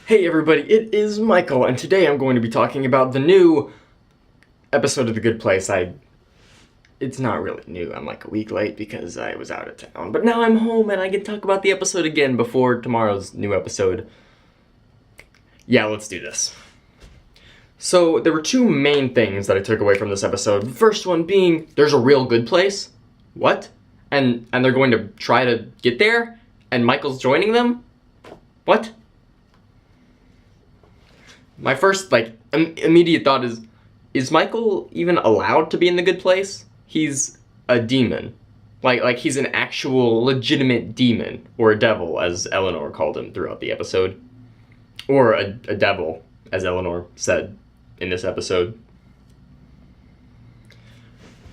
Hey everybody, it is Michael, and today I'm going to be talking about the new episode of The Good Place. It's not really new, I'm like a week late because I was out of town, but now I'm home and I can talk about the episode again before tomorrow's new episode. Yeah, let's do this. So, there were two main things that I took away from this episode. The first one being, there's a real good place? What? And they're going to try to get there? And Michael's joining them? What? My first, immediate thought is Michael even allowed to be in the good place? He's a demon. Like he's an actual, legitimate demon. Or a devil, as Eleanor called him throughout the episode. Or a devil, as Eleanor said in this episode.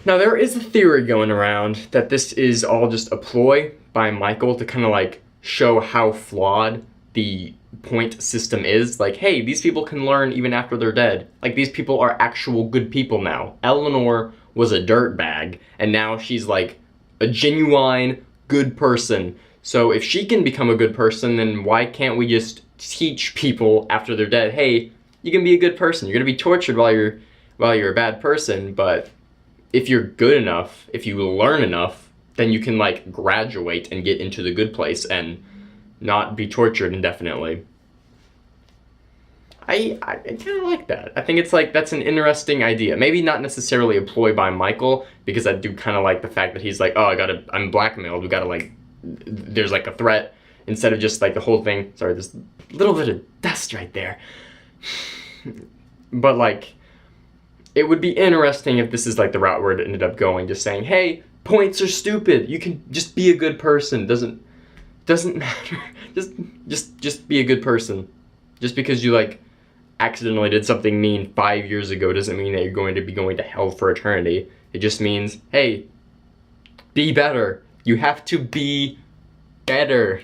Now, there is a theory going around that this is all just a ploy by Michael to kind of, show how flawed the point system is. Like, hey, these people can learn even after they're dead. Like, these people are actual good people now. Eleanor was a dirtbag, and now she's, a genuine good person. So if she can become a good person, then why can't we just teach people after they're dead, hey, you can be a good person. You're gonna be tortured while you're a bad person, but if you're good enough, if you learn enough, then you can, graduate and get into the good place and not be tortured indefinitely. I kind of like that. I think it's that's an interesting idea. Maybe not necessarily a ploy by Michael, because I do kind of like the fact that he's oh, I'm blackmailed. We gotta there's a threat, instead of just the whole thing. Sorry, there's a little bit of dust right there. But it would be interesting if this is the route where it ended up going, just saying, hey, points are stupid. You can just be a good person. Doesn't matter. Just be a good person. Just because you accidentally did something mean 5 years ago doesn't mean that you're going to be going to hell for eternity. It just means, hey, be better. You have to be better.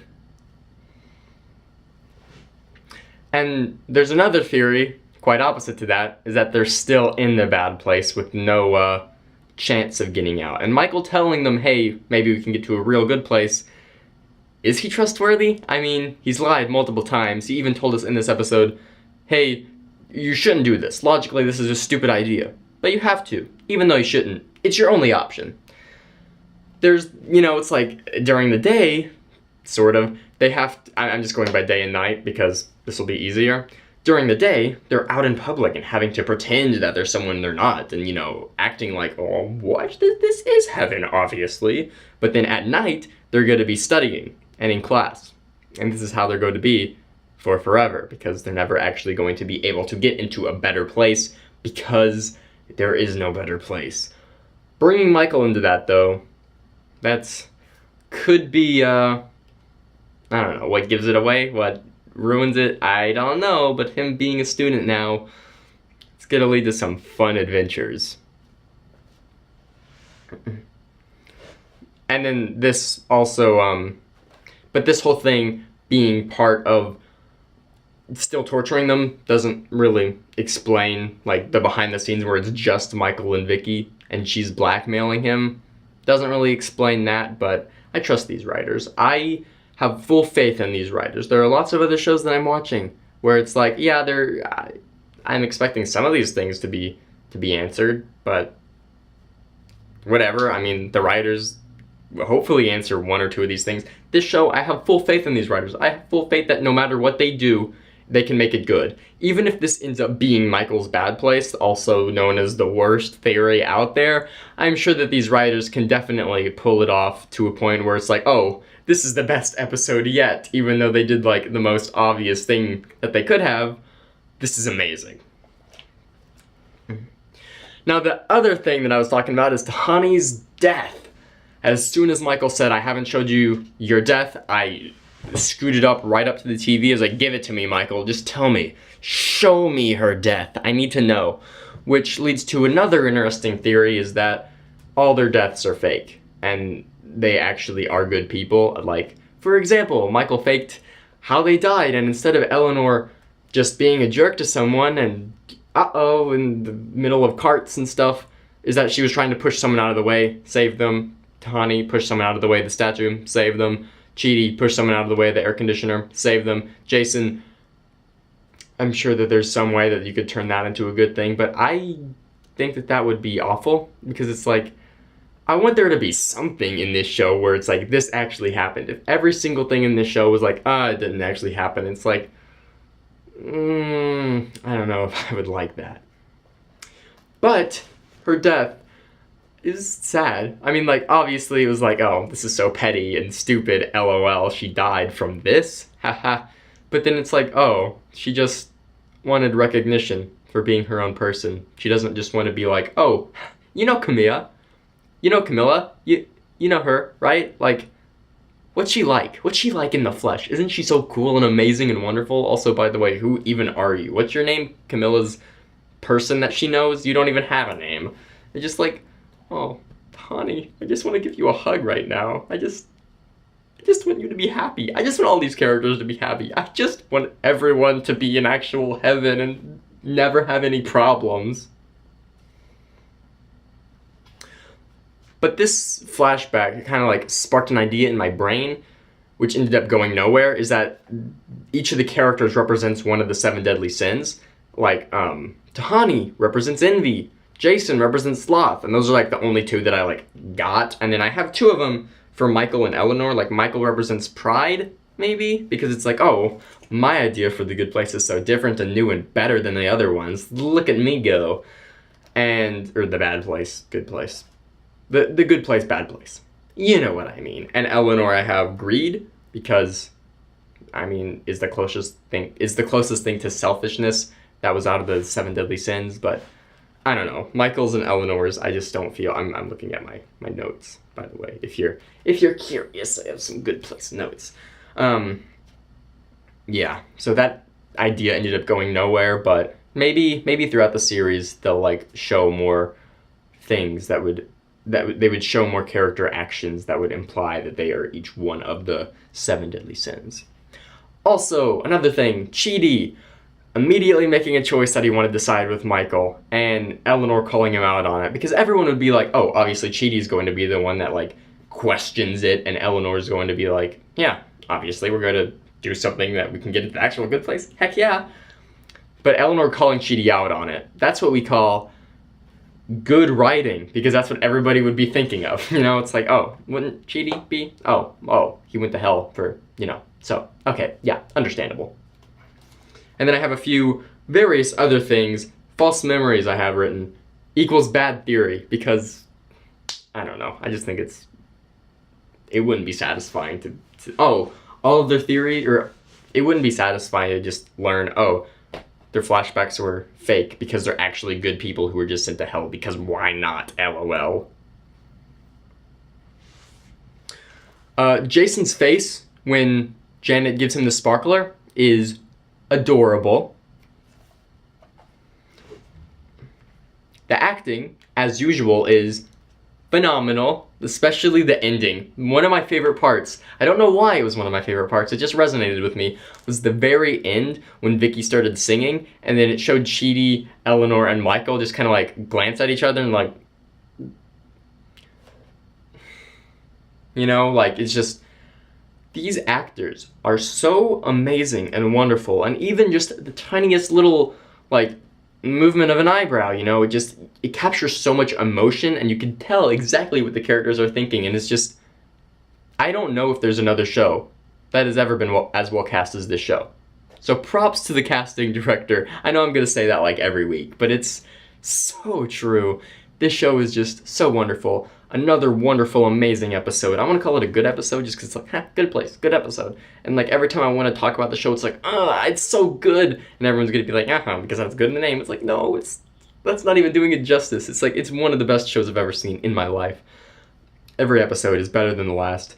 And there's another theory, quite opposite to that, is that they're still in the bad place with no chance of getting out. And Michael telling them, hey, maybe we can get to a real good place. Is he trustworthy? I mean, he's lied multiple times. He even told us in this episode, hey, you shouldn't do this. Logically, this is a stupid idea. But you have to, even though you shouldn't. It's your only option. There's, it's during the day, sort of, they have to, I'm just going by day and night because this will be easier. During the day, they're out in public and having to pretend that they're someone they're not, and, acting oh, what? This is heaven, obviously. But then at night, they're going to be studying and in class. And this is how they're going to be for forever, because they're never actually going to be able to get into a better place, because there is no better place. Bringing Michael into that, though, could be, I don't know, what gives it away? What ruins it? I don't know, but him being a student now, it's gonna lead to some fun adventures. And then this also, but this whole thing being part of still torturing them doesn't really explain, the behind the scenes where it's just Michael and Vicky and she's blackmailing him. Doesn't really explain that, but I trust these writers. I have full faith in these writers. There are lots of other shows that I'm watching where it's yeah, I'm expecting some of these things to be answered, but whatever. I mean, the writers will hopefully answer one or two of these things. This show, I have full faith in these writers. I have full faith that no matter what they do, they can make it good. Even if this ends up being Michael's bad place, also known as the worst theory out there, I'm sure that these writers can definitely pull it off to a point where it's oh, this is the best episode yet, even though they did the most obvious thing that they could have. This is amazing. Now, the other thing that I was talking about is Tahani's death. As soon as Michael said, I haven't showed you your death, I scooted right up to the TV. I was give it to me, Michael. Just tell me. Show me her death. I need to know. Which leads to another interesting theory, is that all their deaths are fake. And they actually are good people. For example, Michael faked how they died, and instead of Eleanor just being a jerk to someone and in the middle of carts and stuff, is that she was trying to push someone out of the way, save them. Tahani pushed someone out of the way of the statue, save them. Chidi pushed someone out of the way of the air conditioner, save them. Jason, I'm sure that there's some way that you could turn that into a good thing, but I think that that would be awful, because it's like, I want there to be something in this show where it's like, this actually happened. If every single thing in this show was like, it didn't actually happen, it's like, I don't know if I would like that. But her death is sad. I mean, like, obviously it was like, oh, this is so petty and stupid, LOL, she died from this, haha. But then it's like, oh, she just wanted recognition for being her own person. She doesn't just want to be like, oh, you know Camilla, you know her, right? Like, what's she like? What's she like in the flesh? Isn't she so cool and amazing and wonderful? Also, by the way, who even are you? What's your name? Camilla's person that she knows? You don't even have a name. It's just like, oh, honey, I just want to give you a hug right now. I just want you to be happy. I just want all these characters to be happy. I just want everyone to be in actual heaven and never have any problems. But this flashback kind of like sparked an idea in my brain, which ended up going nowhere, is that each of the characters represents one of the 7 deadly sins. Like, Tahani represents envy, Jason represents sloth, and those are like the only 2 that I like got. And then I have 2 of them for Michael and Eleanor. Like, Michael represents pride, maybe, because it's like, oh, my idea for the good place is so different and new and better than the other ones. Look at me go. Or the bad place, good place. The good place, bad place. You know what I mean. And Eleanor, I have greed, because, I mean, is the closest thing to selfishness that was out of the 7 deadly sins. But I don't know. Michael's and Eleanor's, I just don't feel. I'm looking at my notes, by the way. If you're curious, I have some good place notes. Yeah. So that idea ended up going nowhere. But maybe throughout the series they'll like show more things that they would show more character actions that would imply that they are each one of the 7 deadly sins. Also, another thing, Chidi immediately making a choice that he wanted to side with Michael, and Eleanor calling him out on it, because everyone would be like, oh, obviously Chidi's going to be the one that like questions it, and Eleanor's going to be like, yeah, obviously we're going to do something that we can get into the actual good place. Heck yeah. But Eleanor calling Chidi out on it, that's what we call good writing, because that's what everybody would be thinking of. You know, it's like, oh, wouldn't Chidi be? Oh, he went to hell for, so, okay, yeah, understandable. And then I have a few various other things, false memories I have written, equals bad theory, because, I don't know, I just think it wouldn't be satisfying to all of their theory, or it wouldn't be satisfying to just learn, their flashbacks were fake because they're actually good people who were just sent to hell, because why not, LOL. Jason's face when Janet gives him the sparkler is adorable. The acting, as usual, is phenomenal, especially the ending. One of my favorite parts, I don't know why it was one of my favorite parts, it just resonated with me, was the very end when Vicky started singing, and then it showed Chidi, Eleanor, and Michael just kind of like glance at each other and like, like, it's just, these actors are so amazing and wonderful, and even just the tiniest little, like, movement of an eyebrow, it captures so much emotion, and you can tell exactly what the characters are thinking, and it's just, I don't know if there's another show that has ever been as well cast as this show. So props to the casting director. I know I'm going to say that like every week, but it's so true. This show is just so wonderful. Another wonderful, amazing episode. I want to call it a good episode just because it's like, good place, good episode. And like every time I want to talk about the show, it's like, it's so good. And everyone's going to be like, because that's good in the name. It's like, no, that's not even doing it justice. It's like, it's one of the best shows I've ever seen in my life. Every episode is better than the last.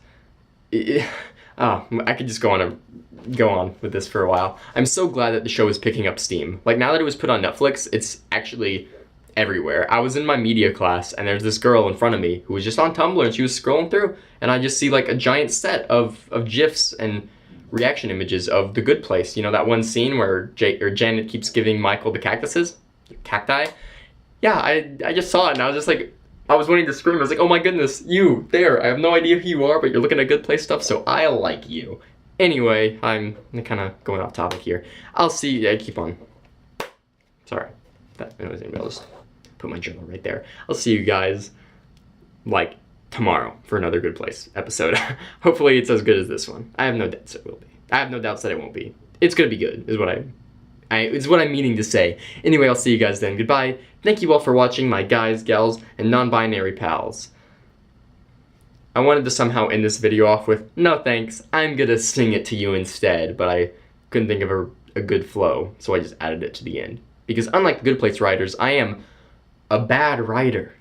I could just go on with this for a while. I'm so glad that the show is picking up steam. Like, now that it was put on Netflix, it's actually everywhere. I was in my media class, and there's this girl in front of me who was just on Tumblr, and she was scrolling through, and I just see like a giant set of GIFs and reaction images of The Good Place. That one scene where Janet keeps giving Michael the cacti. Yeah, I just saw it, and I was just like, I was wanting to scream. I was like, oh my goodness, you, there. I have no idea who you are, but you're looking at Good Place stuff, so I like you. Anyway, I'm kind of going off topic here. I'll see you. Keep on. Sorry. That wasn't able to just put my journal right there. I'll see you guys, like, tomorrow for another Good Place episode. Hopefully it's as good as this one. I have no doubts it will be. I have no doubts that it won't be. It's gonna be good, is what it's what I'm meaning to say. Anyway, I'll see you guys then. Goodbye. Thank you all for watching, my guys, gals, and non-binary pals. I wanted to somehow end this video off with, no thanks, I'm gonna sing it to you instead, but I couldn't think of a good flow, so I just added it to the end. Because unlike the Good Place writers, I am a bad writer.